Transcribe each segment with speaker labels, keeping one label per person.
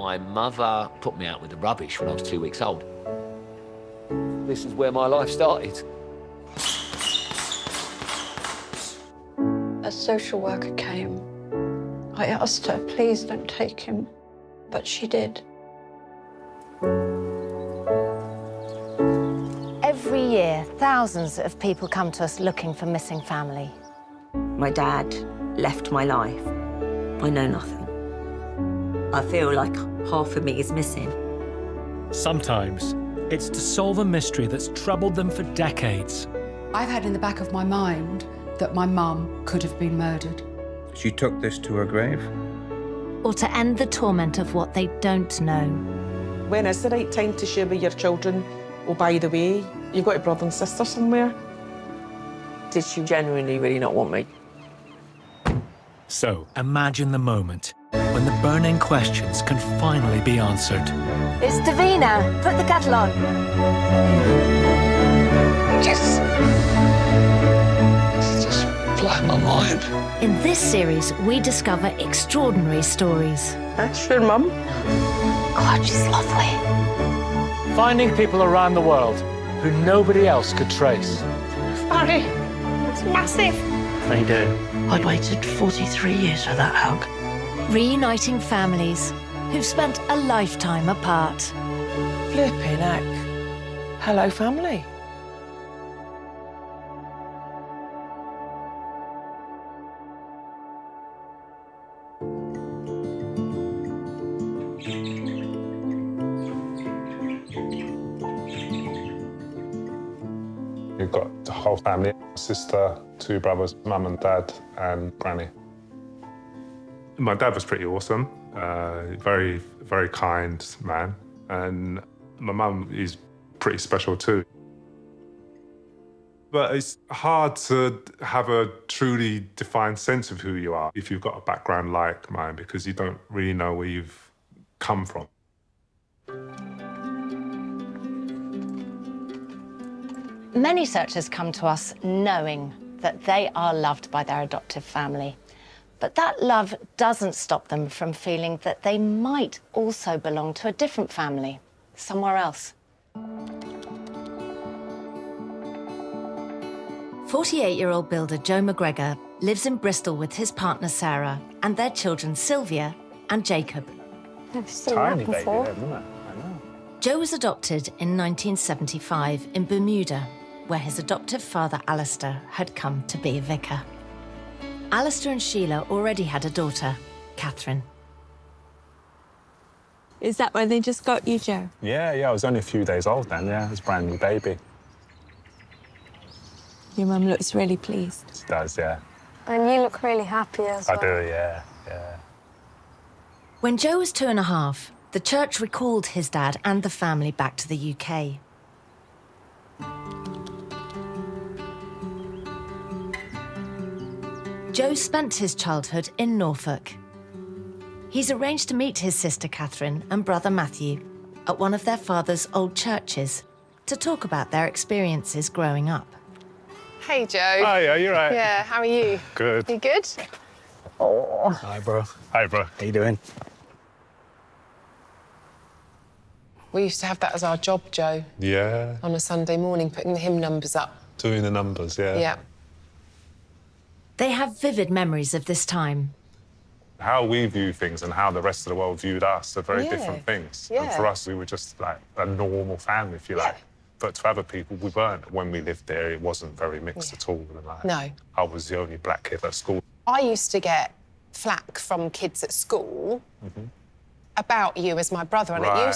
Speaker 1: My mother put me out with the rubbish when I was 2 weeks old. This is where my life started.
Speaker 2: A social worker came. I asked her, please don't take him, but she did.
Speaker 3: Every year, thousands of people come to us looking for missing family.
Speaker 4: My dad left my life. I know nothing. I feel like half of me is missing.
Speaker 5: Sometimes it's to solve a mystery that's troubled them for decades.
Speaker 6: I've had in the back of my mind that my mum could have been murdered.
Speaker 7: She took this to her grave.
Speaker 3: Or to end the torment of what they don't know.
Speaker 8: When is the right time to share with your children? Oh, by the way, you've got a brother and sister somewhere.
Speaker 4: Did she genuinely really not want me?
Speaker 5: So imagine the moment when the burning questions can finally be answered.
Speaker 3: It's Davina. Put the kettle on.
Speaker 1: Yes! It's just blowing my mind.
Speaker 3: In this series, we discover extraordinary stories.
Speaker 8: That's your mum.
Speaker 3: God, she's lovely.
Speaker 5: Finding people around the world who nobody else could trace.
Speaker 2: Sorry, it's massive.
Speaker 5: How you doing?
Speaker 2: I'd waited 43 years for that hug.
Speaker 3: Reuniting families who've spent a lifetime apart.
Speaker 8: Flipping heck. Hello, family.
Speaker 9: You've got the whole family, sister, 2 brothers, mum and dad, and granny. My dad was pretty awesome, very, very kind man. And my mum is pretty special too. But it's hard to have a truly defined sense of who you are if you've got a background like mine, because you don't really know where you've come from.
Speaker 3: Many searchers come to us knowing that they are loved by their adoptive family. But that love doesn't stop them from feeling that they might also belong to a different family, somewhere else. 48-year-old builder Joe McGregor lives in Bristol with his partner Sarah and their children Sylvia and Jacob.
Speaker 2: I've seen
Speaker 9: Tiny
Speaker 2: that
Speaker 9: baby
Speaker 2: before.
Speaker 9: then, isn't it? I know.
Speaker 3: Joe was adopted in 1975 in Bermuda, where his adoptive father Alistair had come to be a vicar. Alistair and Sheila already had a daughter, Catherine.
Speaker 10: Is that when they just got you, Joe?
Speaker 9: Yeah, I was only a few days old then, yeah. It was a brand new baby.
Speaker 10: Your mum looks really pleased.
Speaker 9: She does, yeah.
Speaker 10: And you look really happy as well.
Speaker 9: I do, yeah.
Speaker 3: When Joe was 2.5, the church recalled his dad and the family back to the UK. Joe spent his childhood in Norfolk. He's arranged to meet his sister Catherine and brother Matthew at one of their father's old churches to talk about their experiences growing up.
Speaker 11: Hey, Joe.
Speaker 9: Hi, you right?
Speaker 11: Yeah, how are you?
Speaker 9: Good.
Speaker 11: You good?
Speaker 9: Oh.
Speaker 7: Hi, bro.
Speaker 9: Hi, bro.
Speaker 7: How you doing?
Speaker 11: We used to have that as our job, Joe,
Speaker 9: Yeah.
Speaker 11: on a Sunday morning, putting the hymn numbers up.
Speaker 9: Doing the numbers, yeah.
Speaker 11: Yeah.
Speaker 3: They have vivid memories of this time.
Speaker 9: How we view things and how the rest of the world viewed us are very
Speaker 11: Yeah.
Speaker 9: different things.
Speaker 11: Yeah.
Speaker 9: And for us, we were just like a normal family, if you like. But to other people, we weren't. When we lived there, it wasn't very mixed at all. And like,
Speaker 11: No.
Speaker 9: I was the only black kid at school.
Speaker 11: I used to get flack from kids at school about you as my brother, and
Speaker 9: Right.
Speaker 11: it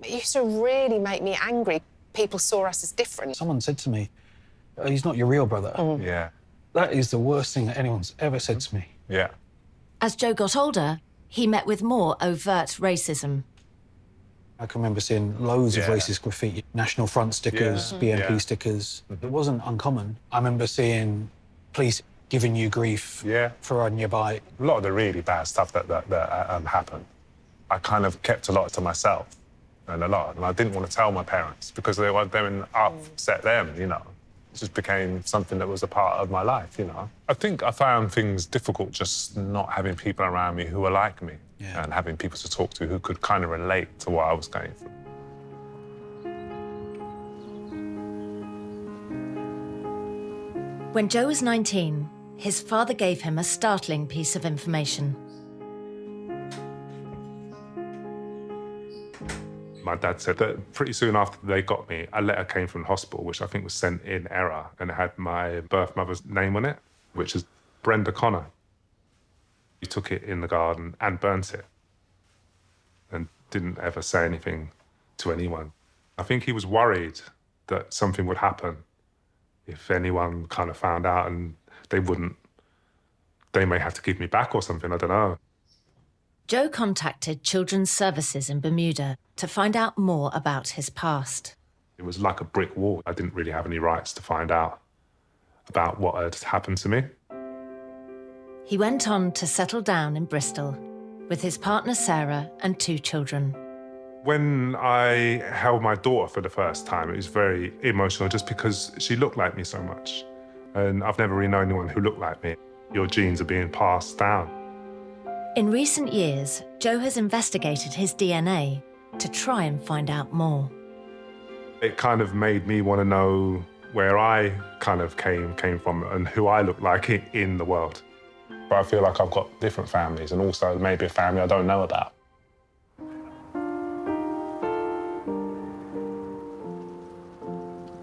Speaker 11: used to really make me angry. People saw us as different.
Speaker 7: Someone said to me, he's not your real brother.
Speaker 9: Yeah.
Speaker 7: That is the worst thing that anyone's ever said to me.
Speaker 9: Yeah.
Speaker 3: As Joe got older, he met with more overt racism.
Speaker 7: I can remember seeing loads of
Speaker 9: Yeah.
Speaker 7: racist graffiti, National Front stickers,
Speaker 9: Yeah.
Speaker 7: BNP
Speaker 9: Yeah.
Speaker 7: stickers. It wasn't uncommon. I remember seeing police giving you grief for riding your bike.
Speaker 9: A lot of the really bad stuff that happened, I kind of kept a lot to myself, and I didn't want to tell my parents because they would then upset them, you know. It just became something that was a part of my life, you know. I think I found things difficult just not having people around me who were like me and having people to talk to who could kind of relate to what I was going through.
Speaker 3: When Joe was 19, his father gave him a startling piece of information.
Speaker 9: My dad said that pretty soon after they got me, a letter came from the hospital, which I think was sent in error, and it had my birth mother's name on it, which is Brenda Connor. He took it in the garden and burnt it and didn't ever say anything to anyone. I think he was worried that something would happen if anyone kind of found out, and they may have to give me back or something, I don't know.
Speaker 3: Joe contacted Children's Services in Bermuda to find out more about his past.
Speaker 9: It was like a brick wall. I didn't really have any rights to find out about what had happened to me.
Speaker 3: He went on to settle down in Bristol with his partner Sarah and 2 children.
Speaker 9: When I held my daughter for the first time, it was very emotional just because she looked like me so much. And I've never really known anyone who looked like me. Your genes are being passed down.
Speaker 3: In recent years, Joe has investigated his DNA to try and find out more.
Speaker 9: It kind of made me want to know where I kind of came from and who I look like in the world. But I feel like I've got different families and also maybe a family I don't know about.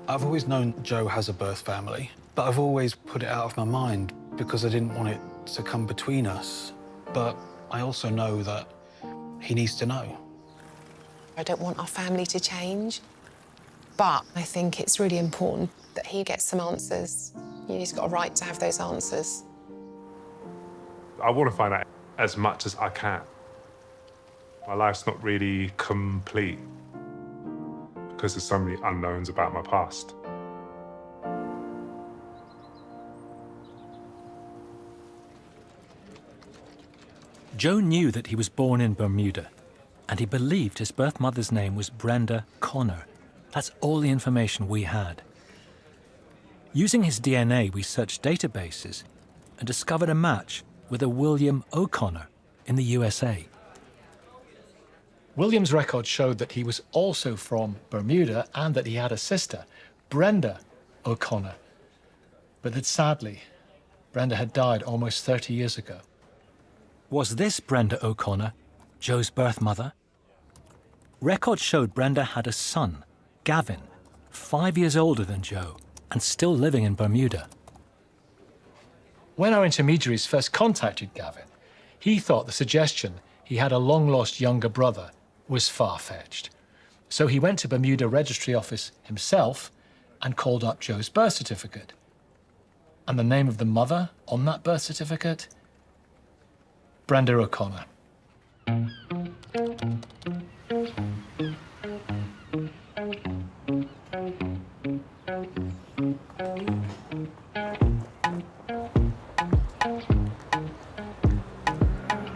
Speaker 7: I've always known Joe has a birth family, but I've always put it out of my mind because I didn't want it to come between us. But I also know that he needs to know.
Speaker 11: I don't want our family to change, but I think it's really important that he gets some answers. He's got a right to have those answers.
Speaker 9: I want to find out as much as I can. My life's not really complete because there's so many unknowns about my past.
Speaker 5: Joe knew that he was born in Bermuda, and he believed his birth mother's name was Brenda Connor. That's all the information we had. Using his DNA, we searched databases and discovered a match with a William O'Connor in the USA.
Speaker 12: William's record showed that he was also from Bermuda and that he had a sister, Brenda O'Connor, but that sadly, Brenda had died almost 30 years ago.
Speaker 5: Was this Brenda O'Connor, Joe's birth mother? Records showed Brenda had a son, Gavin, 5 years older than Joe, and still living in Bermuda.
Speaker 12: When our intermediaries first contacted Gavin, he thought the suggestion he had a long-lost younger brother was far-fetched. So he went to Bermuda Registry Office himself and called up Joe's birth certificate. And the name of the mother on that birth certificate? Brenda O'Connor.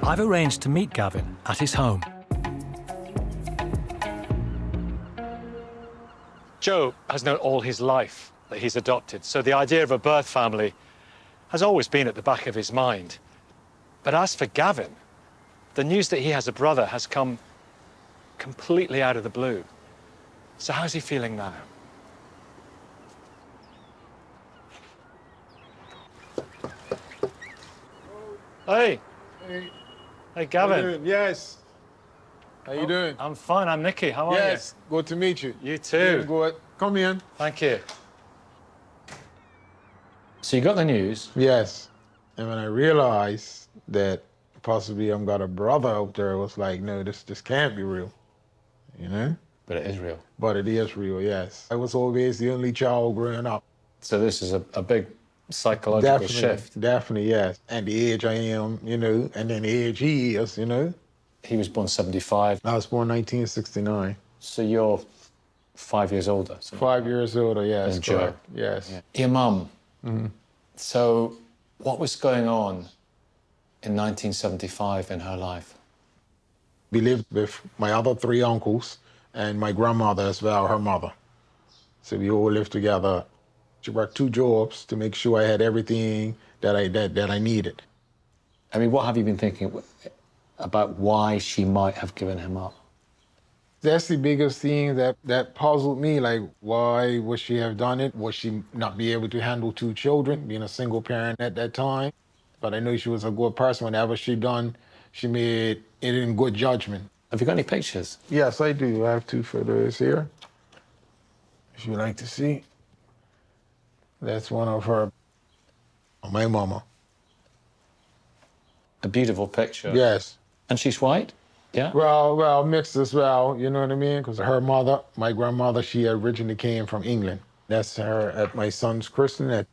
Speaker 5: I've arranged to meet Gavin at his home.
Speaker 12: Joe has known all his life that he's adopted, so the idea of a birth family has always been at the back of his mind. But as for Gavin, the news that he has a brother has come completely out of the blue. So how's he feeling now? Hey. Hey, Gavin.
Speaker 13: How you doing? Yes. How you doing?
Speaker 12: I'm fine. I'm Nicky. How are you?
Speaker 13: Yes. Good to meet you.
Speaker 12: You too.
Speaker 13: Yeah, good. Come in.
Speaker 12: Thank you. So you got the news?
Speaker 13: Yes. And when I realized that possibly I've got a brother out there, I was like, no, this can't be real. You know?
Speaker 12: But it is real.
Speaker 13: But it is real, yes. I was always the only child growing up.
Speaker 12: So this is a big psychological shift.
Speaker 13: Definitely, yes. And the age I am, you know, and then the age he is, you know.
Speaker 12: He was born 75.
Speaker 13: I was born 1969.
Speaker 12: So you're 5 years older.
Speaker 13: 5 years older, yes.
Speaker 12: Than Joe.
Speaker 13: Correct. Yes.
Speaker 12: Yeah. Your mum. Mm-hmm. So what was going on in 1975 in her life?
Speaker 13: We lived with my other 3 uncles and my grandmother as well, her mother. So we all lived together She worked 2 jobs to make sure I had everything that I needed.
Speaker 14: I mean, what have you been thinking about why she might have given him up?
Speaker 13: That's the biggest thing that puzzled me. Like, why would she have done it? Would she not be able to handle 2 children, being a single parent at that time? But I know she was a good person. Whatever she done, she made it in good judgment.
Speaker 14: Have you got any pictures?
Speaker 13: Yes, I do. I have 2 photos here, if you'd like to see. That's one of her, my mama.
Speaker 14: A beautiful picture.
Speaker 13: Yes.
Speaker 14: And she's white? Yeah?
Speaker 13: Well, mixed as well, you know what I mean? Because her mother, my grandmother, she originally came from England. That's her at my son's christening.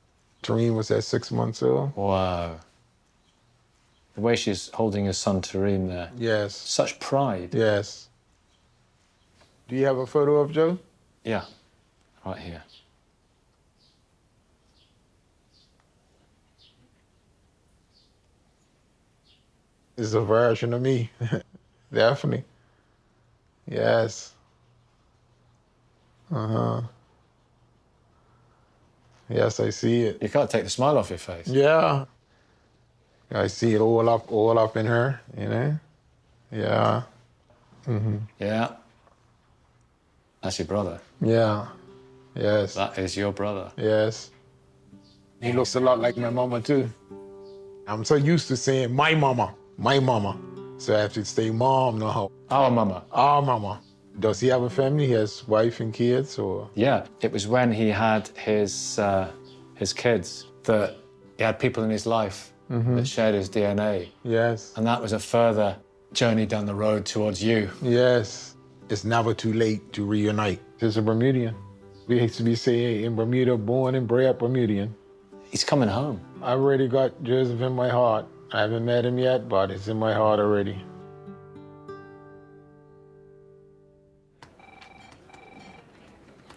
Speaker 13: Tareen was at 6 months old.
Speaker 14: Wow. The way she's holding her son Tareen there.
Speaker 13: Yes.
Speaker 14: Such pride.
Speaker 13: Yes. Do you have a photo of Joe?
Speaker 14: Yeah, right here.
Speaker 13: It's a version of me. Definitely. Yes. Uh-huh. Yes, I see it.
Speaker 14: You can't take the smile off your face.
Speaker 13: Yeah. I see it all up in her, you know? Yeah. Mm-hmm.
Speaker 14: Yeah. That's your brother.
Speaker 13: Yeah. Yes.
Speaker 14: That is your brother.
Speaker 13: Yes. He looks a lot like my mama, too. I'm so used to saying my mama. So I have to say mom now.
Speaker 14: Our mama.
Speaker 13: Our mama. Does he have a family? He has wife and kids, or?
Speaker 14: Yeah, it was when he had his kids that he had people in his life that shared his DNA.
Speaker 13: Yes.
Speaker 14: And that was a further journey down the road towards you.
Speaker 13: Yes. It's never too late to reunite. He's a Bermudian. We used to be saying in Bermuda, born and bred Bermudian.
Speaker 14: He's coming home.
Speaker 13: I've already got Joseph in my heart. I haven't met him yet, but it's in my heart already.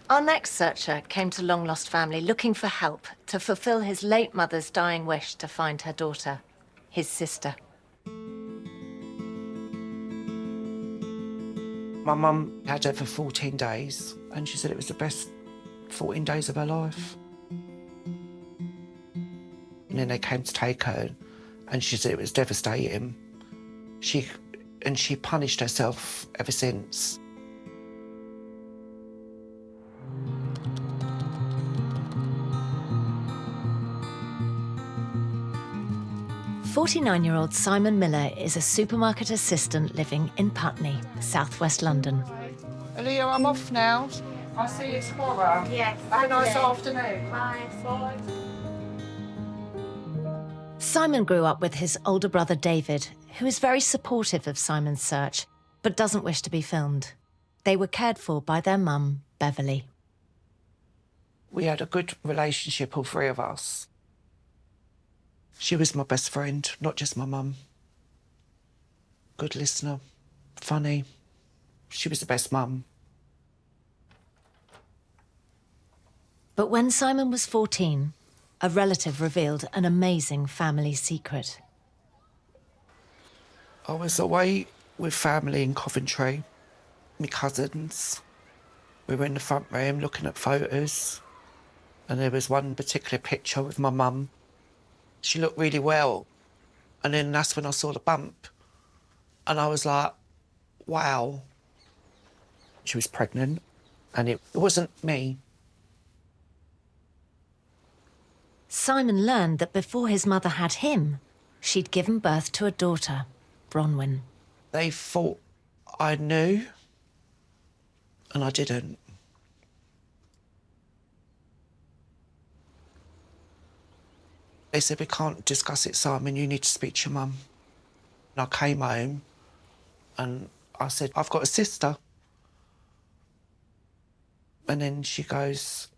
Speaker 3: Our next searcher came to Long Lost Family looking for help to fulfil his late mother's dying wish to find her daughter, his sister.
Speaker 15: My mum had her for 14 days, and she said it was the best 14 days of her life. And then they came to take her, and she said it was devastating. She punished herself ever since.
Speaker 3: "49-year-old Simon Miller is a supermarket assistant living in Putney, southwest London.
Speaker 8: Leo, I'm off now. I'll see you tomorrow.
Speaker 3: Yes.
Speaker 8: Have a nice afternoon.
Speaker 3: Bye. Simon grew up with his older brother David, who is very supportive of Simon's search, but doesn't wish to be filmed. They were cared for by their mum, Beverly.
Speaker 15: We had a good relationship, all 3 of us. She was my best friend, not just my mum. Good listener, funny. She was the best mum.
Speaker 3: But when Simon was 14, a relative revealed an amazing family secret.
Speaker 15: I was away with family in Coventry, my cousins. We were in the front room looking at photos, and there was one particular picture with my mum. She looked really well, and then that's when I saw the bump, and I was like, wow. She was pregnant, and it wasn't me.
Speaker 3: Simon learned that before his mother had him, she'd given birth to a daughter, Bronwyn.
Speaker 15: They thought I knew, and I didn't. They said, we can't discuss it, Simon, you need to speak to your mum. And I came home and I said, I've got a sister. And then she goes,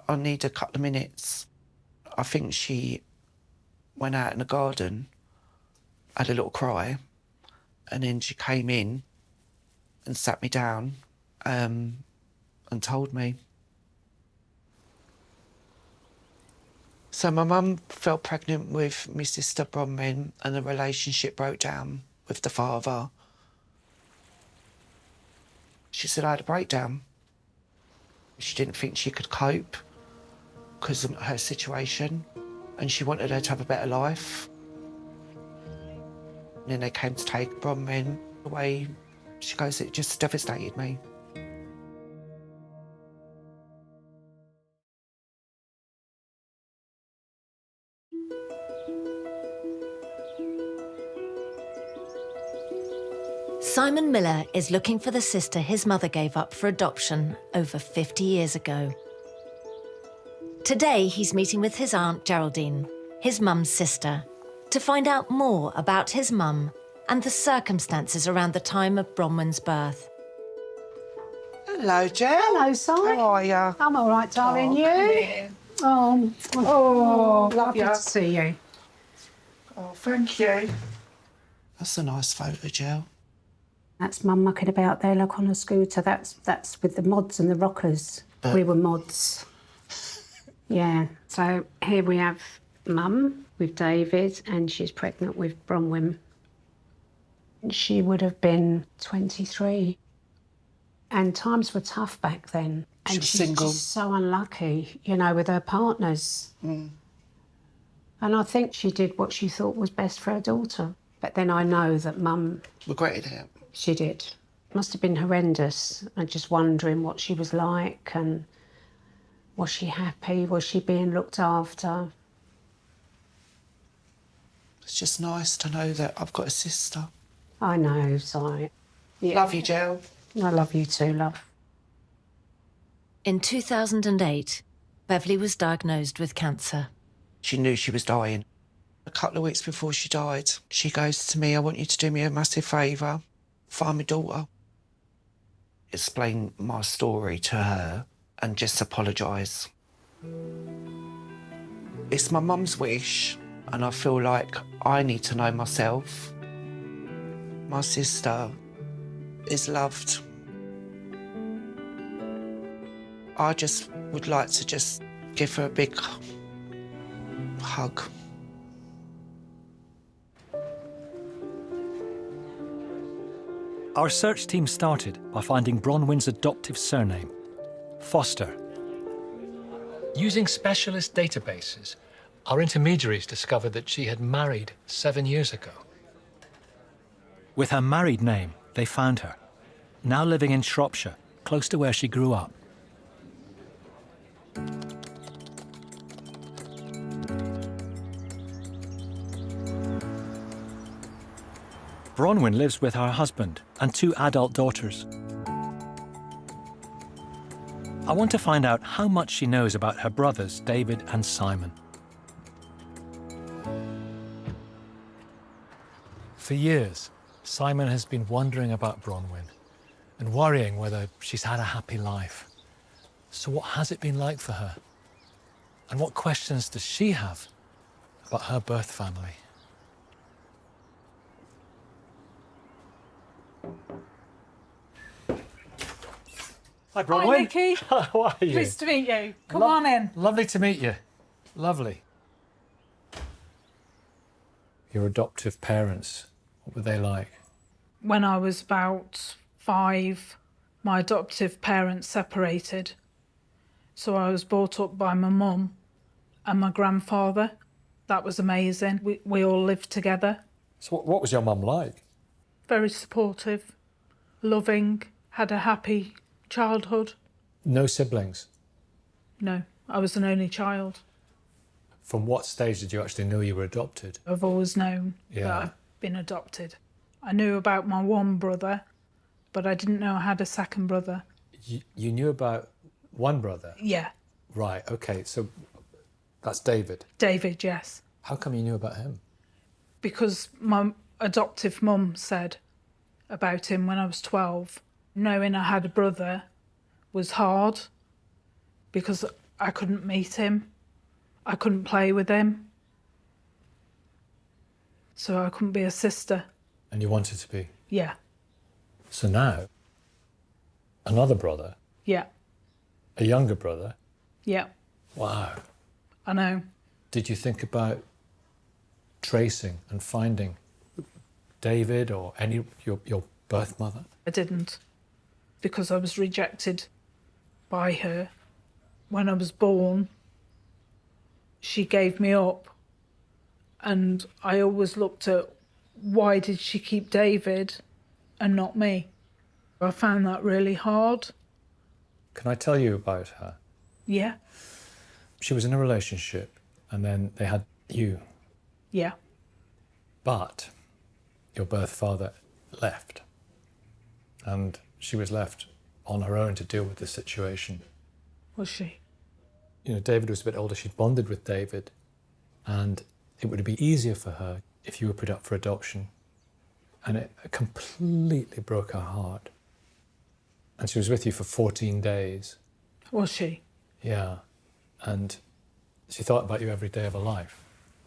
Speaker 15: I need a couple of minutes. I think she went out in the garden, had a little cry, and then she came in and sat me down and told me. So my mum fell pregnant with my sister Bronwyn, and the relationship broke down with the father. She said I had a breakdown. She didn't think she could cope. because of her situation, and she wanted her to have a better life. And then they came to take Bronwyn away. She goes, it just devastated me.
Speaker 3: Simon Miller is looking for the sister his mother gave up for adoption over 50 years ago. Today, he's meeting with his Aunt Geraldine, his mum's sister, to find out more about his mum and the circumstances around the time of Bronwyn's birth.
Speaker 15: Hello, Jill.
Speaker 2: Hello, Si.
Speaker 15: How are you?
Speaker 2: I'm all right, darling.
Speaker 15: Oh,
Speaker 2: You?
Speaker 15: come here.
Speaker 2: Oh,
Speaker 15: love
Speaker 2: lovely
Speaker 15: you.
Speaker 2: to see you.
Speaker 15: Oh, thank you. That's a nice photo, Jill.
Speaker 2: That's Mum mucking about there, look, on a scooter. That's with the mods and the rockers.
Speaker 15: But-
Speaker 2: We were mods. Yeah. So here we have Mum with David, and she's pregnant with Bronwyn. She would have been 23. And times were tough back then.
Speaker 15: She
Speaker 2: And
Speaker 15: was
Speaker 2: she's
Speaker 15: single.
Speaker 2: just so unlucky, you know, with her partners.
Speaker 15: Mm.
Speaker 2: And I think she did what she thought was best for her daughter. But then I know that Mum...
Speaker 15: Regretted it.
Speaker 2: She did. Must have been horrendous, and just wondering what she was like, and was she happy? Was she being looked after?
Speaker 15: It's just nice to know that I've got a sister.
Speaker 2: I know, Si. Yeah.
Speaker 15: Love you, Jill.
Speaker 2: I love you too, love.
Speaker 3: In 2008, Beverly was diagnosed with cancer.
Speaker 15: She knew she was dying. A couple of weeks before she died, she goes to me, I want you to do me a massive favour. Find my daughter. Explain my story to her and just apologise. It's my mum's wish, and I feel like I need to know myself. My sister is loved. I just would like to just give her a big hug.
Speaker 5: Our search team started by finding Bronwyn's adoptive surname, Foster.
Speaker 12: Using specialist databases, our intermediaries discovered that she had married 7 years ago.
Speaker 5: With her married name, they found her, now living in Shropshire, close to where she grew up. Bronwyn lives with her husband and 2 adult daughters. I want to find out how much she knows about her brothers, David and Simon.
Speaker 12: For years, Simon has been wondering about Bronwyn and worrying whether she's had a happy life. So what has it been like for her? And what questions does she have about her birth family? Hi, Bronwyn.
Speaker 16: Hi, Nicky.
Speaker 12: How are you?
Speaker 16: Pleased to meet you. Come on in.
Speaker 12: Lovely to meet you. Lovely. Your adoptive parents, what were they like?
Speaker 16: When I was about 5, my adoptive parents separated. So I was brought up by my mum and my grandfather. That was amazing. We all lived together.
Speaker 12: So what was your mum like?
Speaker 16: Very supportive, loving, had a happy childhood.
Speaker 12: No siblings?
Speaker 16: No, I was an only child.
Speaker 12: From what stage did you actually know you were adopted?
Speaker 16: I've always known that I've been adopted. I knew about my one brother, but I didn't know I had a second brother.
Speaker 12: You knew about one brother?
Speaker 16: Yeah,
Speaker 12: Right, okay, so that's David.
Speaker 16: David, yes.
Speaker 12: How come you knew about him?
Speaker 16: Because my adoptive mum said about him when I was 12. Knowing I had a brother was hard because I couldn't meet him. I couldn't play with him. So I couldn't be a sister.
Speaker 12: And you wanted to be?
Speaker 16: Yeah,
Speaker 12: So now, another brother,
Speaker 16: yeah,
Speaker 12: a younger brother.
Speaker 16: yeah,
Speaker 12: Wow.
Speaker 16: I know.
Speaker 12: Did you think about tracing and finding David or any your birth mother?
Speaker 16: I didn't, because I was rejected by her. When I was born, she gave me up. And I always looked at why did she keep David and not me? I found that really hard.
Speaker 5: Can I tell you about her?
Speaker 16: Yeah,
Speaker 5: She was in a relationship and then they had you,
Speaker 16: yeah.
Speaker 5: but your birth father left and she was left on her own to deal with the situation.
Speaker 16: Was she?
Speaker 5: You know, David was a bit older. She'd bonded with David and it would be easier for her if you were put up for adoption. And it completely broke her heart. And she was with you for 14 days.
Speaker 16: Was she?
Speaker 5: Yeah. And she thought about you every day of her life.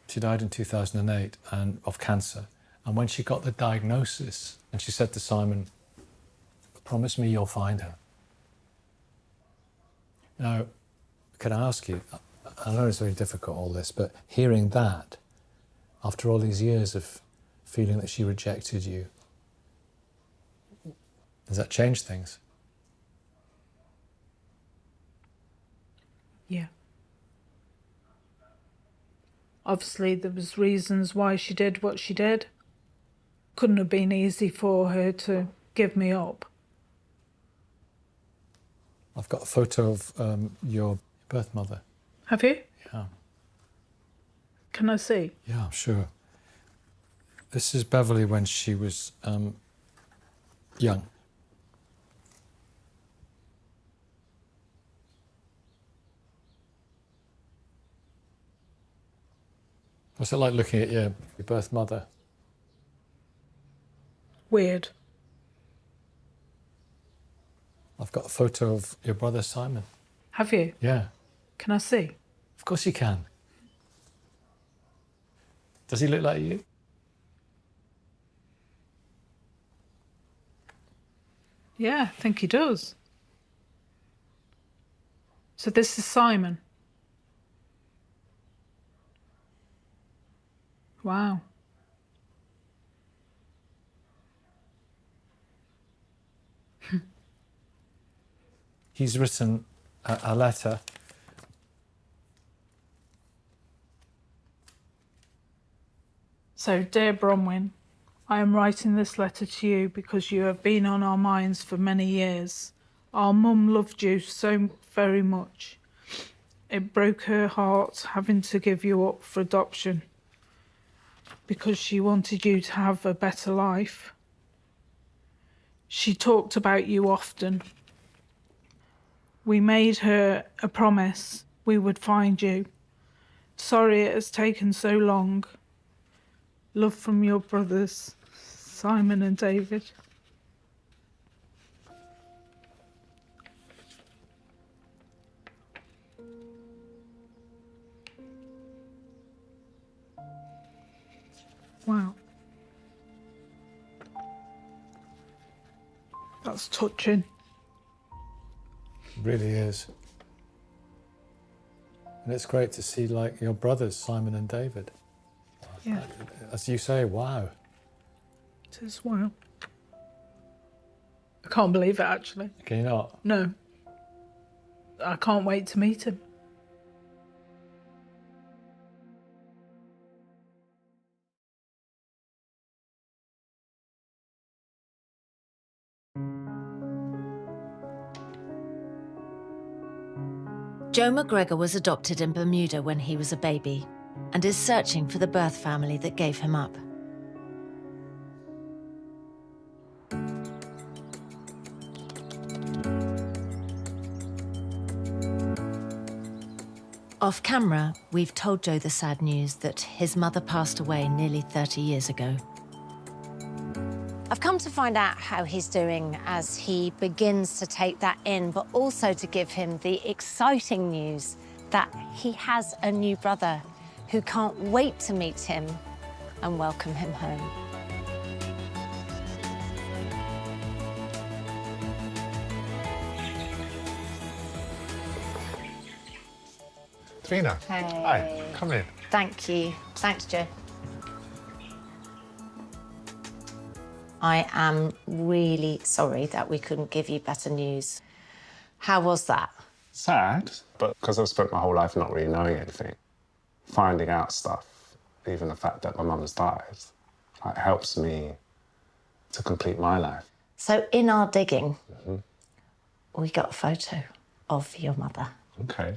Speaker 5: She died in 2008 and of cancer. And when she got the diagnosis, and she said to Simon, "Promise me you'll find her." Now, can I ask you, I know it's very difficult, all this, but hearing that, after all these years of feeling that she rejected you, does that change things?
Speaker 16: Yeah. Obviously, there was reasons why she did what she did. Couldn't have been easy for her to give me up.
Speaker 5: I've got a photo of your birth mother.
Speaker 16: Have you?
Speaker 5: Yeah.
Speaker 16: Can I see?
Speaker 5: Yeah, sure. This is Beverly when she was young. What's it like looking at your birth mother?
Speaker 16: Weird.
Speaker 5: I've got a photo of your brother Simon.
Speaker 16: Have you?
Speaker 5: Yeah.
Speaker 16: Can I see?
Speaker 5: Of course you can. Does he look like you?
Speaker 16: Yeah, I think he does. So this is Simon. Wow.
Speaker 5: He's written a letter.
Speaker 16: So, dear Bronwyn, I am writing this letter to you because you have been on our minds for many years. Our mum loved you so very much. It broke her heart having to give you up for adoption because she wanted you to have a better life. She talked about you often. We made her a promise we would find you. Sorry it has taken so long. Love from your brothers, Simon and David. Wow. That's touching.
Speaker 5: It really is. And it's great to see, like, your brothers, Simon and David.
Speaker 16: Yeah.
Speaker 5: As you say, wow.
Speaker 16: It is wow. I can't believe it, actually.
Speaker 5: Can you not?
Speaker 16: No. I can't wait to meet him.
Speaker 3: Joe McGregor was adopted in Bermuda when he was a baby and is searching for the birth family that gave him up. Off camera, we've told Joe the sad news that his mother passed away nearly 30 years ago. I've come to find out how he's doing as he begins to take that in, but also to give him the exciting news that he has a new brother who can't wait to meet him and welcome him home.
Speaker 9: Trina.
Speaker 3: Hey.
Speaker 9: Hi, come in.
Speaker 3: Thank you. Thanks, Joe. I am really sorry that we couldn't give you better news. How was that?
Speaker 9: Sad, but because I've spent my whole life not really knowing anything. finding out stuff, even the fact that my mum's died, like, helps me to complete my life.
Speaker 3: So in our digging, we got a photo of your mother.
Speaker 9: Okay.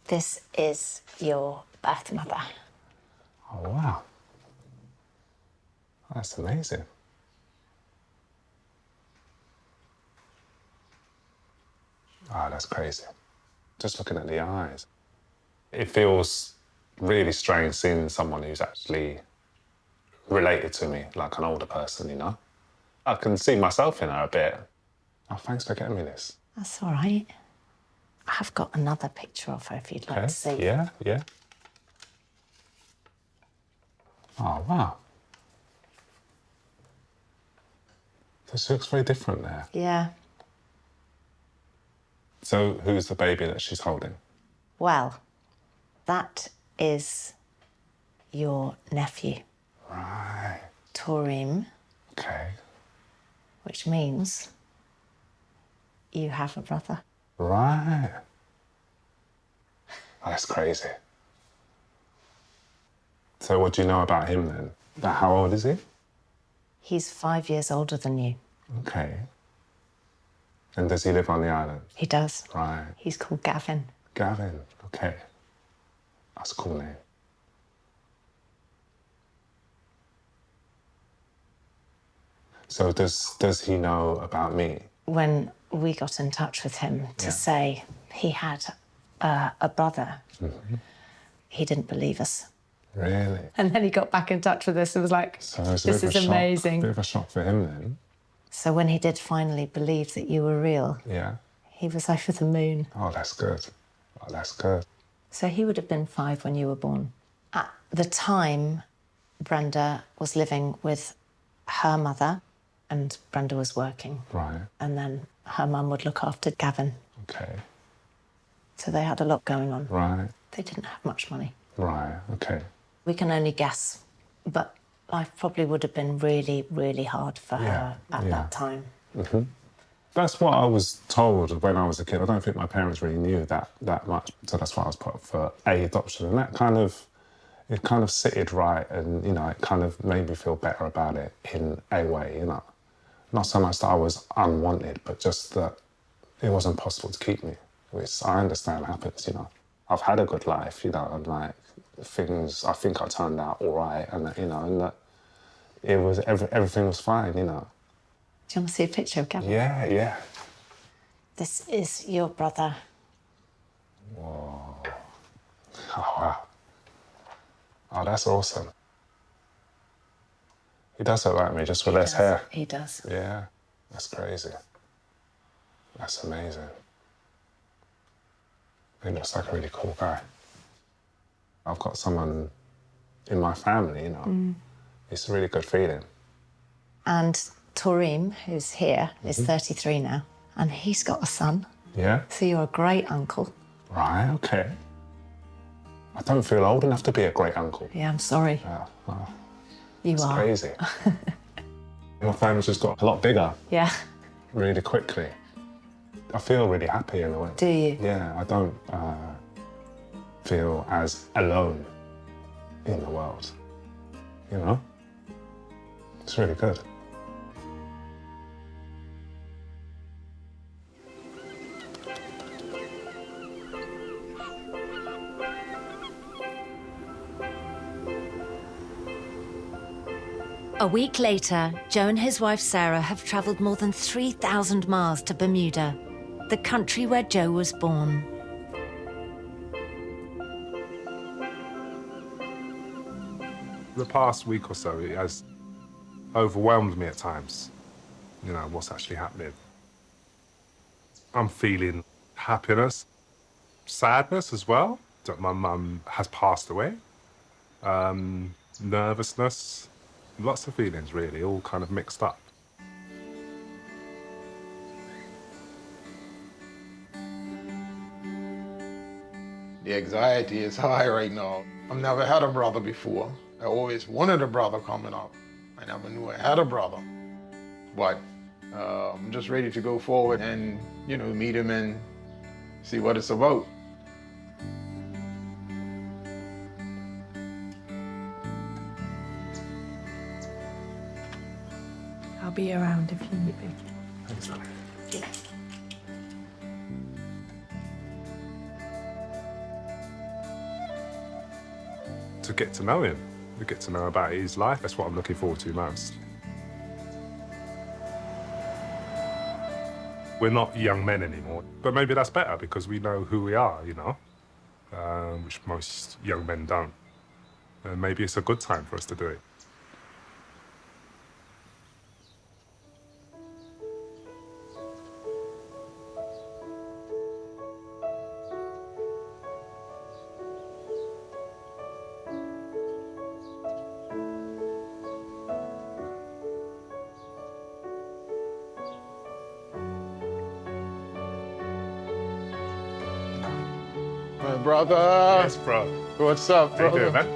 Speaker 3: This is your birth mother.
Speaker 9: Oh, wow. That's amazing. Oh, that's crazy. Just looking at the eyes. It feels really strange seeing someone who's actually related to me, like an older person, you know? I can see myself in her a bit. Oh, thanks for getting me this.
Speaker 3: That's all right. I've got another picture of her if you'd like to see.
Speaker 9: Yeah, yeah. Oh, wow. This looks very different there.
Speaker 3: Yeah.
Speaker 9: So who's the baby that she's holding?
Speaker 3: Well, that is your nephew.
Speaker 9: Right.
Speaker 3: Taurine.
Speaker 9: Okay.
Speaker 3: Which means you have a brother.
Speaker 9: Right. Oh, that's crazy. So what do you know about him then? How old is he?
Speaker 3: He's 5 years older than you.
Speaker 9: Okay. And does he live on the island?
Speaker 3: He does.
Speaker 9: Right.
Speaker 3: He's called Gavin.
Speaker 9: Gavin, okay. That's a cool name. So does he know about me?
Speaker 3: When we got in touch with him to say he had a brother, he didn't believe us.
Speaker 9: Really?
Speaker 3: And then he got back in touch with us and was like,
Speaker 9: So it's
Speaker 3: this is amazing.
Speaker 9: A bit of a shock for him then.
Speaker 3: So when he did finally believe that you were real,
Speaker 9: Yeah.
Speaker 3: he was over the moon.
Speaker 9: Oh, that's good. Oh, that's good.
Speaker 3: So he would have been 5 when you were born. At the time, Brenda was living with her mother and Brenda was working.
Speaker 9: Right.
Speaker 3: And then her mum would look after Gavin.
Speaker 9: Okay.
Speaker 3: So they had a lot going on.
Speaker 9: Right.
Speaker 3: They didn't have much money.
Speaker 9: Right, okay.
Speaker 3: We can only guess, but life probably would have been really, really hard for her at that time.
Speaker 9: That's what I was told when I was a kid. I don't think my parents really knew that much. So that's why I was put up for adoption. And that kind of, it kind of sitted right and, you know, it kind of made me feel better about it in a way, you know. Not so much that I was unwanted, but just that it wasn't possible to keep me, which I understand happens, you know. I've had a good life, you know, and like things, I think I turned out all right, and that, you know, and that it was, everything was fine, you know.
Speaker 3: Do you want to see a picture of Gavin?
Speaker 9: Yeah, yeah.
Speaker 3: This is your brother.
Speaker 9: Whoa. Oh, wow. Oh, that's awesome. He does look like me, just with less hair.
Speaker 3: He does.
Speaker 9: Yeah, that's crazy. That's amazing. He looks like a really cool guy. I've got someone in my family, you know. It's a really good feeling.
Speaker 3: And Taurine, who's here, is 33 now, and he's got a son.
Speaker 9: Yeah?
Speaker 3: So you're a great uncle.
Speaker 9: Right, okay. I don't feel old enough to be a great uncle.
Speaker 3: Yeah, I'm sorry.
Speaker 9: Yeah, well,
Speaker 3: You
Speaker 9: it's
Speaker 3: are.
Speaker 9: crazy. My family's just got a lot bigger
Speaker 3: Yeah.
Speaker 9: really quickly. I feel really happy in a way.
Speaker 3: Do you?
Speaker 9: Yeah, I don't feel as alone in the world, you know? It's really good.
Speaker 3: A week later, Joe and his wife Sarah have travelled more than 3,000 miles to Bermuda, the country where Joe was born.
Speaker 9: The past week or so, it has overwhelmed me at times, you know, what's actually happening. I'm feeling happiness, sadness as well, that my mum has passed away, nervousness, lots of feelings really, all kind of mixed up.
Speaker 13: The anxiety is high right now. I've never had a brother before. I always wanted a brother coming up. I never knew I had a brother. But I'm just ready to go forward and, you know, meet him and see what it's about.
Speaker 10: be around if you need me.
Speaker 9: Thanks, man. To get to know him, to get to know about his life, that's what I'm looking forward to most. We're not young men anymore, but maybe that's better because we know who we are, you know, which most young men don't. And maybe it's a good time for us to do it.
Speaker 13: My brother.
Speaker 9: Yes, bro.
Speaker 13: What's up,
Speaker 9: How you
Speaker 13: brother?
Speaker 9: doing, man?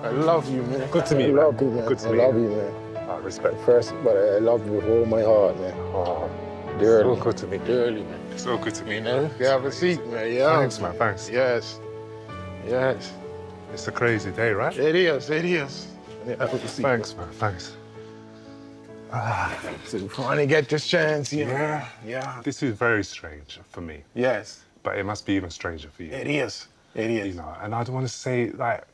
Speaker 13: I love you, man.
Speaker 9: Good to meet you,
Speaker 13: I
Speaker 9: man.
Speaker 13: love you, man.
Speaker 9: Good to
Speaker 13: I
Speaker 9: meet
Speaker 13: love
Speaker 9: you.
Speaker 13: you, man.
Speaker 9: Respect.
Speaker 13: First, but I love you with all my heart, man.
Speaker 9: Oh,
Speaker 13: Dearly.
Speaker 9: so good to meet you.
Speaker 13: Dearly, man.
Speaker 9: So good to meet you.
Speaker 13: Man, you have a seat, man. Yeah.
Speaker 9: Thanks, man. Thanks.
Speaker 13: Yes. Yes.
Speaker 9: It's a crazy day, right?
Speaker 13: It is. It is. Yeah, have a seat.
Speaker 9: Thanks, man. Thanks.
Speaker 13: So you finally get this chance, you know?
Speaker 9: Yeah.
Speaker 13: Yeah.
Speaker 9: This is very strange for me.
Speaker 13: Yes.
Speaker 9: But it must be even stranger for you.
Speaker 13: It is. It is.
Speaker 9: You know, and I don't want to say, like,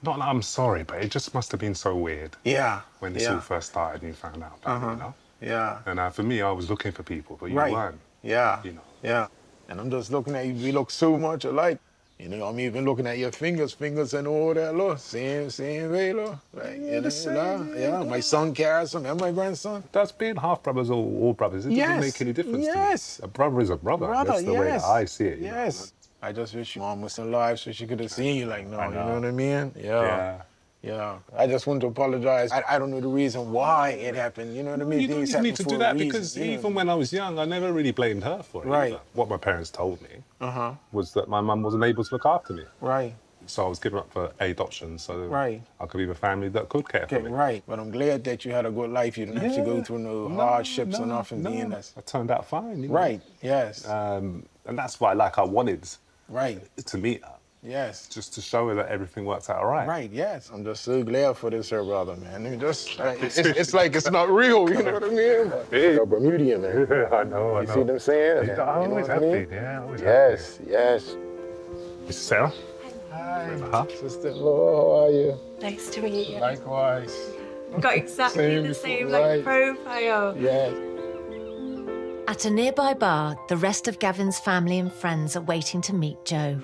Speaker 9: not that I'm sorry, but it just must have been so weird.
Speaker 13: Yeah.
Speaker 9: When this all first started and you found out about it, you know?
Speaker 13: Yeah.
Speaker 9: And for me, I was looking for people, but you
Speaker 13: Right.
Speaker 9: weren't.
Speaker 13: Yeah.
Speaker 9: You know.
Speaker 13: Yeah. And I'm just looking at you. We look so much alike. You know, I'm even looking at your fingers and all that, look. Same way, look. Like, you know, yeah. My son carries them, and my grandson.
Speaker 9: That's being half brothers or all brothers. It doesn't make any difference to me. A brother is a brother. That's the way that I see it.
Speaker 13: Yes. I just wish your mom was alive so she could have seen you like, no, you know what I mean?
Speaker 9: Yeah.
Speaker 13: Yeah. I just want to apologize. I don't know the reason why it happened. You know what I mean?
Speaker 9: You don't
Speaker 13: Things
Speaker 9: even need
Speaker 13: happen
Speaker 9: to
Speaker 13: for
Speaker 9: do
Speaker 13: a
Speaker 9: that
Speaker 13: reason,
Speaker 9: because
Speaker 13: you know.
Speaker 9: even when I was young, I never really blamed her for it.
Speaker 13: Right.
Speaker 9: Either. What my parents told me was that my mum wasn't able to look after me.
Speaker 13: Right.
Speaker 9: So I was given up for adoption so
Speaker 13: Right.
Speaker 9: I could be with a family that could care for me.
Speaker 13: Right. But I'm glad that you had a good life. You didn't have to go through no hardships or nothing. Being that.
Speaker 9: I turned out fine. You know?
Speaker 13: Right. Yes.
Speaker 9: And that's why, I wanted to meet her.
Speaker 13: Yes.
Speaker 9: Just to show her that everything works out all right.
Speaker 13: Right, yes. I'm just so glad for this here, brother, man. It's like it's not real, you know what I mean? You're Bermudian, man.
Speaker 9: I know.
Speaker 13: You see what I'm saying?
Speaker 9: I always have been, yeah.
Speaker 13: Yes, yes.
Speaker 9: Mr. Sarah?
Speaker 13: Hi. Sister-in-law, how are you?
Speaker 10: Nice to meet you.
Speaker 13: Likewise.
Speaker 10: Got exactly the same profile.
Speaker 13: Yes.
Speaker 3: At a nearby bar, the rest of Gavin's family and friends are waiting to meet Joe.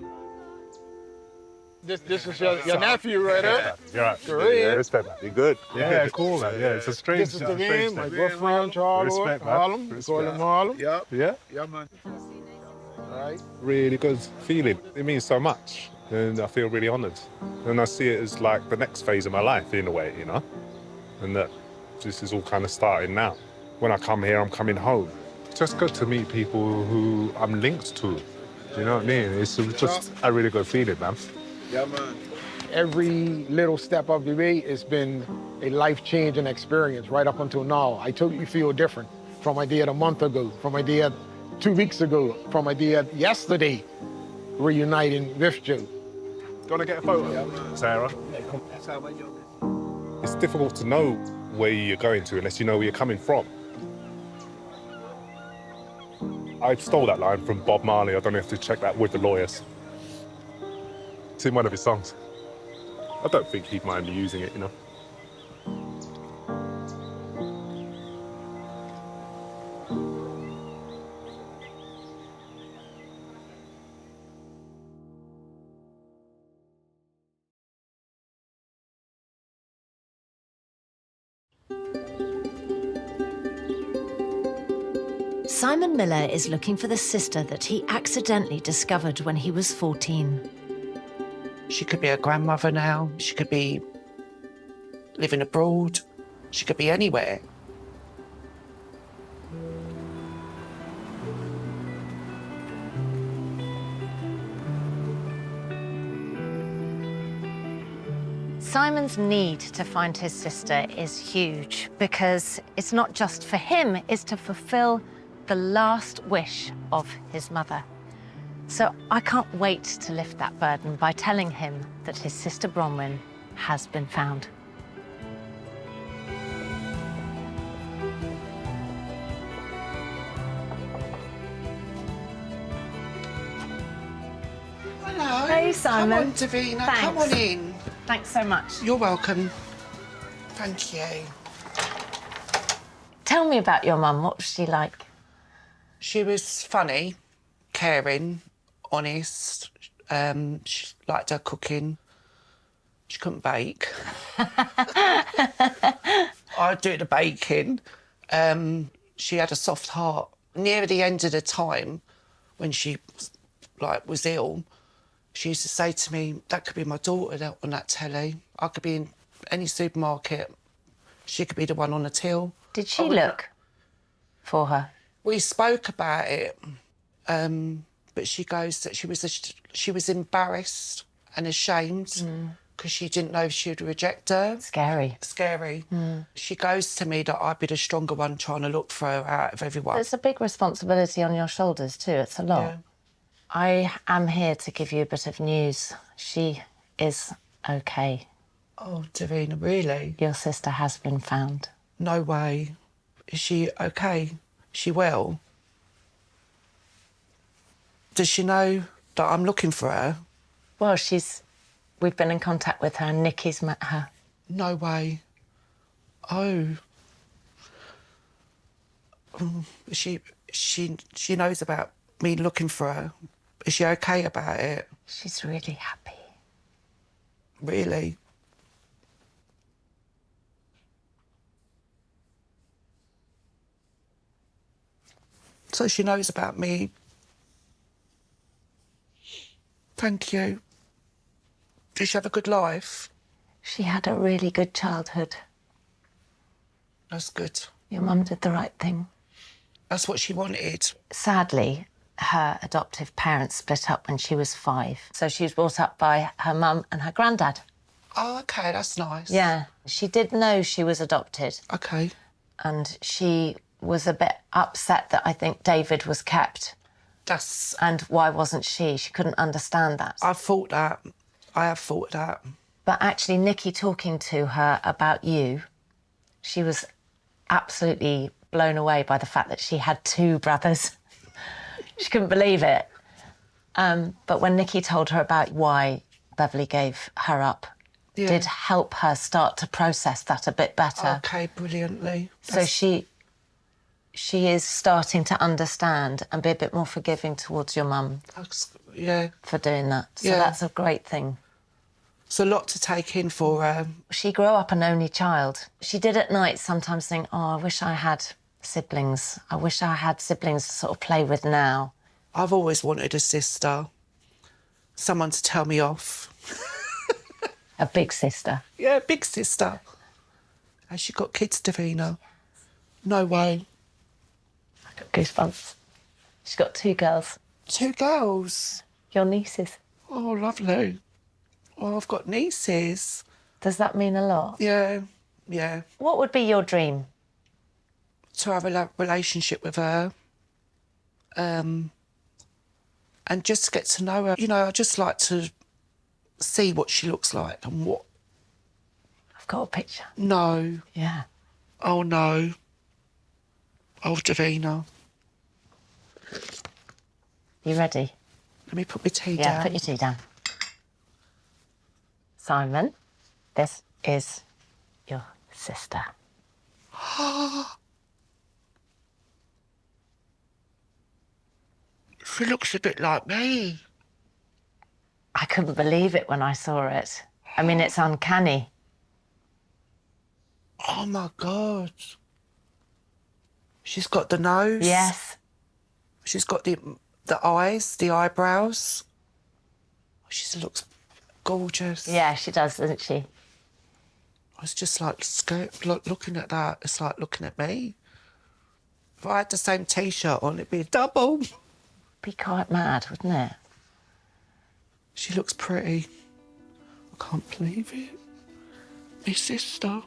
Speaker 13: This is your nephew right there.
Speaker 9: You're right.
Speaker 13: Great.
Speaker 9: Yeah, respect, man. You're good. Yeah, cool, man. Yeah, it's a strange
Speaker 13: This is the man, my good friend, Charles.
Speaker 9: Respect, man.
Speaker 13: Harlem. We call him Harlem.
Speaker 9: Yeah?
Speaker 13: Yeah, man. All right.
Speaker 9: Really good feeling. It means so much. And I feel really honoured. And I see it as like the next phase of my life in a way, you know? And that this is all kind of starting now. When I come here, I'm coming home. It's just good to meet people who I'm linked to. You know what I mean? It's just a really good feeling, man.
Speaker 13: Yeah, man. Every little step of the way, it's been a life-changing experience right up until now. I totally feel different from my dad a month ago, from my dad 2 weeks ago, from my dad yesterday, reuniting with Joe.
Speaker 9: Do you want to get a photo, Sarah? It's difficult to know where you're going to unless you know where you're coming from. I stole that line from Bob Marley. I don't have to check that with the lawyers. It's in one of his songs. I don't think he'd mind me using it, you know.
Speaker 3: Simon Miller is looking for the sister that he accidentally discovered when he was 14.
Speaker 15: She could be a grandmother now. She could be living abroad. She could be anywhere.
Speaker 3: Simon's need to find his sister is huge because it's not just for him, it's to fulfill the last wish of his mother. So I can't wait to lift that burden by telling him that his sister Bronwyn has been found. Simon.
Speaker 15: Come on, Davina, come on in.
Speaker 3: Thanks so much.
Speaker 15: You're welcome. Thank you.
Speaker 3: Tell me about your mum. What was she like?
Speaker 15: She was funny, caring, honest. She liked her cooking. She couldn't bake. I'd do the baking. She had a soft heart. Near the end of the time, when she was ill, she used to say to me, that could be my daughter on that telly. I could be in any supermarket. She could be the one on the till.
Speaker 3: Did she look for her?
Speaker 15: We spoke about it, but she goes that she was embarrassed and ashamed because she didn't know if she would reject her.
Speaker 3: Scary.
Speaker 15: Scary. She goes to me that I'd be the stronger one trying to look for her out of everyone.
Speaker 3: It's a big responsibility on your shoulders too. It's a lot.
Speaker 15: Yeah.
Speaker 3: I am here to give you a bit of news. She is okay.
Speaker 15: Oh, Davina, really?
Speaker 3: Your sister has been found.
Speaker 15: No way. Is she okay? Is she well? Does she know that I'm looking for her?
Speaker 3: Well, we've been in contact with her and Nikki's met her.
Speaker 15: No way. Oh. She knows about me looking for her. Is she okay about it?
Speaker 3: She's really happy.
Speaker 15: Really? So she knows about me. Thank you. Did she have a good life?
Speaker 3: She had a really good childhood.
Speaker 15: That's good.
Speaker 3: Your mum did the right thing.
Speaker 15: That's what she wanted.
Speaker 3: Sadly, her adoptive parents split up when she was 5. So she was brought up by her mum and her granddad.
Speaker 15: Oh, OK, that's nice.
Speaker 3: Yeah. She did know she was adopted.
Speaker 15: OK.
Speaker 3: And she was a bit upset that I think David was kept. And why wasn't she? She couldn't understand that.
Speaker 15: I thought that. I have thought that.
Speaker 3: But actually, Nikki talking to her about you, she was absolutely blown away by the fact that she had 2 brothers. She couldn't believe it. But when Nikki told her about why Beverly gave her up, did help her start to process that a bit better.
Speaker 15: OK, brilliantly.
Speaker 3: So she is starting to understand and be a bit more forgiving towards your mum.
Speaker 15: Yeah.
Speaker 3: For doing that. So
Speaker 15: Yeah.
Speaker 3: that's a great thing.
Speaker 15: It's a lot to take in for her.
Speaker 3: She grew up an only child. She did at night sometimes think, oh, I wish I had siblings. I wish I had siblings to sort of play with now.
Speaker 15: I've always wanted a sister. Someone to tell me off.
Speaker 3: A big sister.
Speaker 15: Yeah, big sister. Has she got kids, Davina? No way.
Speaker 3: I got goosebumps. She's got 2 girls.
Speaker 15: 2 girls?
Speaker 3: Your nieces.
Speaker 15: Oh, lovely. Oh, I've got nieces.
Speaker 3: Does that mean a lot?
Speaker 15: Yeah, yeah.
Speaker 3: What would be your dream?
Speaker 15: To have a relationship with her. And just get to know her. You know, I just like to see what she looks like and what...
Speaker 3: I've got a picture.
Speaker 15: No.
Speaker 3: Yeah.
Speaker 15: Oh, no. Oh, Davina.
Speaker 3: You ready?
Speaker 15: Let me put my tea down.
Speaker 3: Yeah, put your tea down. Simon, this is your sister.
Speaker 15: She looks a bit like me.
Speaker 3: I couldn't believe it when I saw it. I mean, it's uncanny.
Speaker 15: Oh, my God. She's got the nose.
Speaker 3: Yes.
Speaker 15: She's got the eyes, the eyebrows. She looks gorgeous.
Speaker 3: Yeah, she does, doesn't she?
Speaker 15: I was just like scared, looking at that. It's like looking at me. If I had the same T-shirt on, it'd be a double.
Speaker 3: Be quite mad, wouldn't it?
Speaker 15: She looks pretty. I can't believe it. My sister.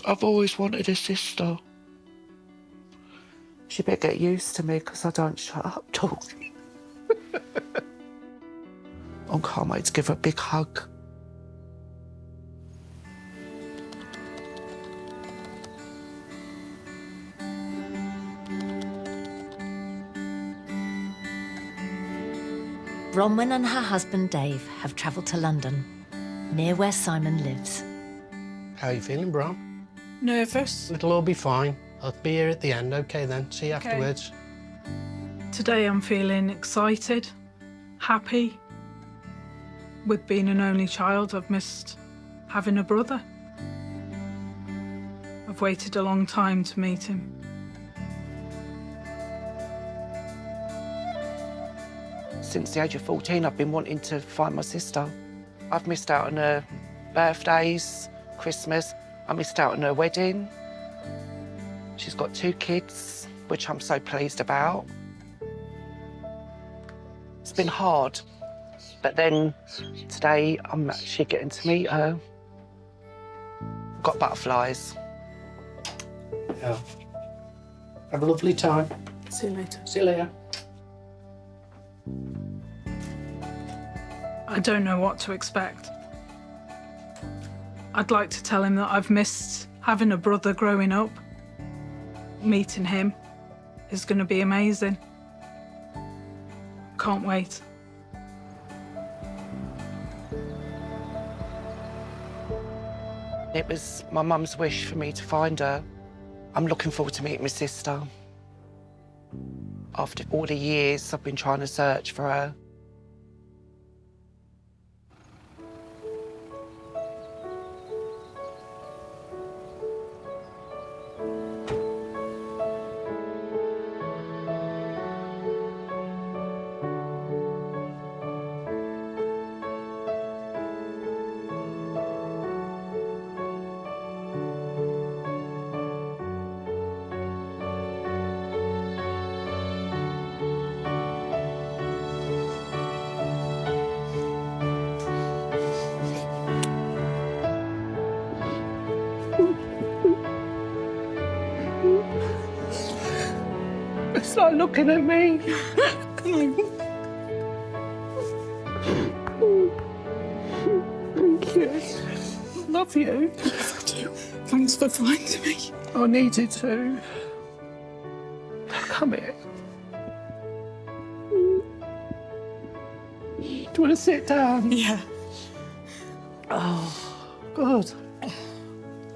Speaker 15: I've always wanted a sister. She better get used to me because I don't shut up talking. I can't wait to give her a big hug.
Speaker 3: Bronwyn and her husband Dave have travelled to London, near where Simon lives.
Speaker 17: How are you feeling, Bron?
Speaker 16: Nervous.
Speaker 17: It'll all be fine. I'll be here at the end. OK, then. See you afterwards.
Speaker 16: Today I'm feeling excited, happy. With being an only child, I've missed having a brother. I've waited a long time to meet him.
Speaker 15: Since the age of 14, I've been wanting to find my sister. I've missed out on her birthdays, Christmas. I missed out on her wedding. She's got 2 kids, which I'm so pleased about. It's been hard, but then today I'm actually getting to meet her. I've got butterflies.
Speaker 17: Yeah. Have a lovely time.
Speaker 16: See you later.
Speaker 17: See you later.
Speaker 16: I don't know what to expect. I'd like to tell him that I've missed having a brother growing up. Meeting him is going to be amazing. Can't wait.
Speaker 15: It was my mum's wish for me to find her. I'm looking forward to meeting my sister. After all the years I've been trying to search for her.
Speaker 17: It's like looking at me. Thank you. Love you.
Speaker 16: Thanks for finding me.
Speaker 17: I needed to. Come here. Do you want to sit down?
Speaker 16: Yeah.
Speaker 17: Oh, good.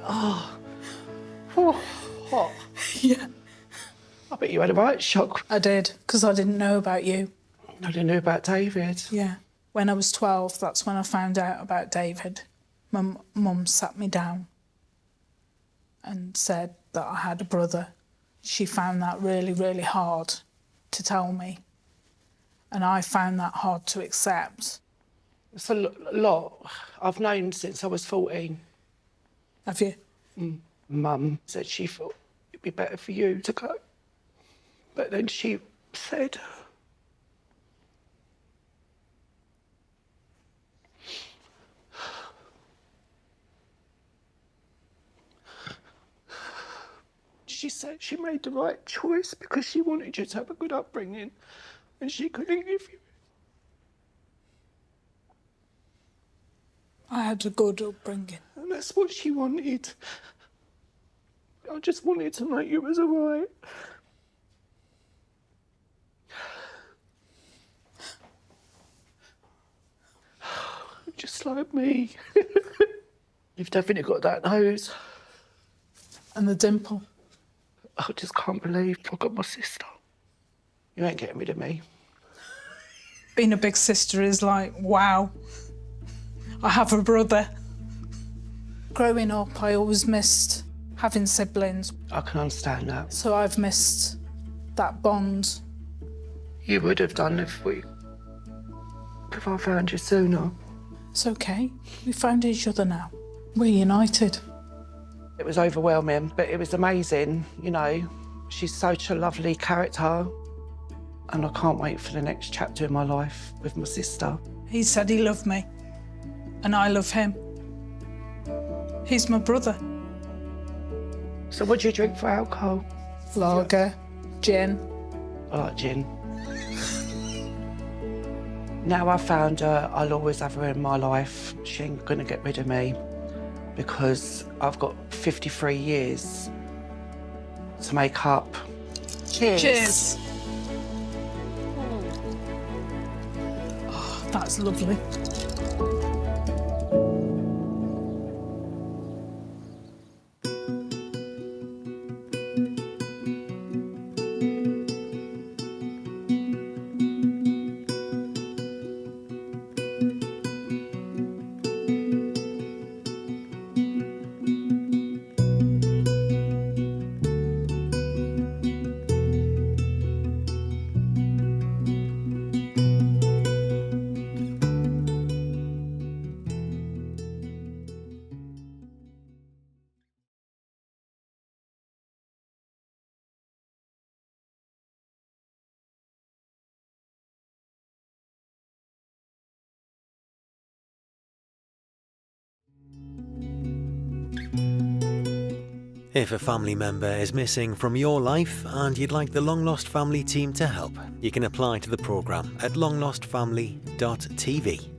Speaker 17: Oh, hot.
Speaker 16: Yeah.
Speaker 17: I bet you had a right shock.
Speaker 16: I did, because I didn't know about you.
Speaker 17: I didn't know about David.
Speaker 16: Yeah. When I was 12, that's when I found out about David. My mum sat me down and said that I had a brother. She found that really, really hard to tell me. And I found that hard to accept.
Speaker 17: It's a lot. I've known since I was 14.
Speaker 16: Have you?
Speaker 17: Mum said she thought it'd be better for you to go. But then she said, she made the right choice because she wanted you to have a good upbringing and she couldn't give you.
Speaker 16: I had a good upbringing.
Speaker 17: And that's what she wanted. I just wanted to know you was all right. Just like me. You've definitely got that nose.
Speaker 16: And the dimple.
Speaker 17: I just can't believe I got my sister. You ain't getting rid of me.
Speaker 16: Being a big sister is like, wow, I have a brother. Growing up, I always missed having siblings.
Speaker 17: I can understand that.
Speaker 16: So I've missed that bond.
Speaker 17: You would have done if I found you sooner.
Speaker 16: It's okay. We found each other now. We're united.
Speaker 15: It was overwhelming, but it was amazing, you know. She's such a lovely character, and I can't wait for the next chapter in my life with my sister.
Speaker 16: He said he loved me, and I love him. He's my brother.
Speaker 17: So what do you drink for alcohol?
Speaker 16: Lager, gin.
Speaker 15: I like gin. Now I've found her, I'll always have her in my life. She ain't gonna get rid of me because I've got 53 years to make up. Cheers.
Speaker 16: Cheers. That's lovely.
Speaker 18: If a family member is missing from your life and you'd like the Long Lost Family team to help, you can apply to the programme at longlostfamily.tv.